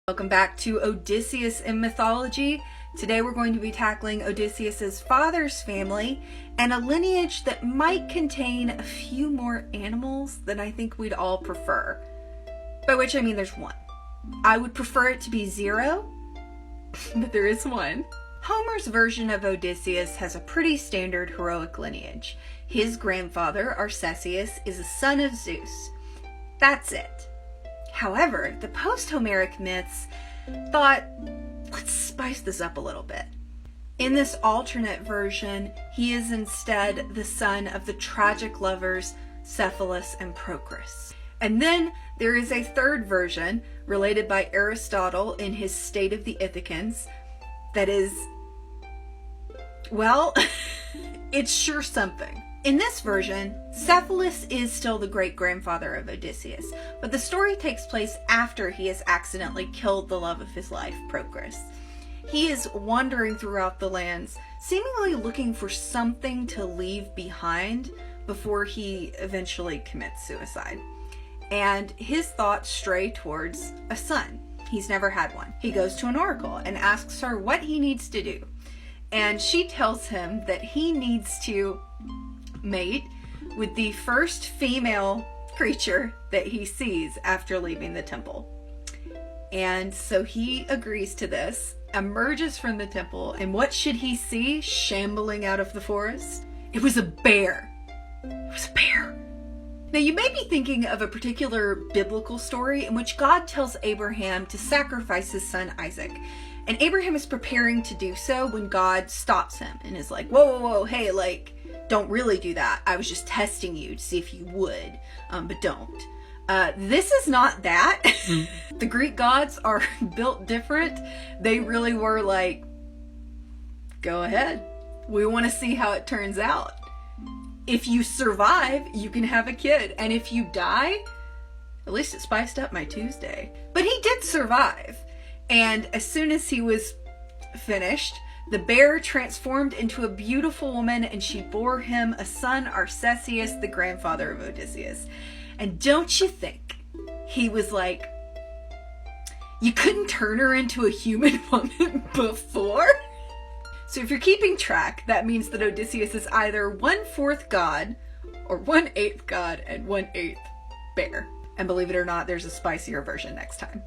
Welcome back to Odysseus in Mythology. Today we're going to be tackling Odysseus's father's family and a lineage that might contain a few more animals than I think we'd all prefer. By which I mean there's one. I would prefer it to be 0, but there is one. Homer's version of Odysseus has a pretty standard heroic lineage. His grandfather, Arcesius, is a son of Zeus. That's it. However, the post-Homeric myths thought, let's spice this up a little bit. In this alternate version, he is instead the son of the tragic lovers Cephalus and Procris. And then there is a third version, related by Aristotle in his State of the Ithacans, that is, well, it's sure something. In this version, Cephalus is still the great-grandfather of Odysseus, but the story takes place after he has accidentally killed the love of his life, Procris. He is wandering throughout the lands, seemingly looking for something to leave behind before he eventually commits suicide. And his thoughts stray towards a son. He's never had one. He goes to an oracle and asks her what he needs to do. And she tells him that he needs to mate with the first female creature that he sees after leaving the temple. And so he agrees to this, emerges from the temple, and what should he see shambling out of the forest? It was a bear. It was a bear. Now you may be thinking of a particular biblical story in which God tells Abraham to sacrifice his son Isaac. And Abraham is preparing to do so when God stops him and is like, whoa, whoa, whoa, hey, don't really do that. I was just testing you to see if you would, but don't. This is not that. The Greek gods are built different. They really were like, go ahead. We want to see how it turns out. If you survive, you can have a kid. And if you die, at least it spiced up my Tuesday. But he did survive. And as soon as he was finished, the bear transformed into a beautiful woman, and she bore him a son, Arcesius, the grandfather of Odysseus. And don't you think he was like, you couldn't turn her into a human woman before? So if you're keeping track, that means that Odysseus is either 1/4 god or 1/8 god and 1/8 bear. And believe it or not, there's a spicier version next time.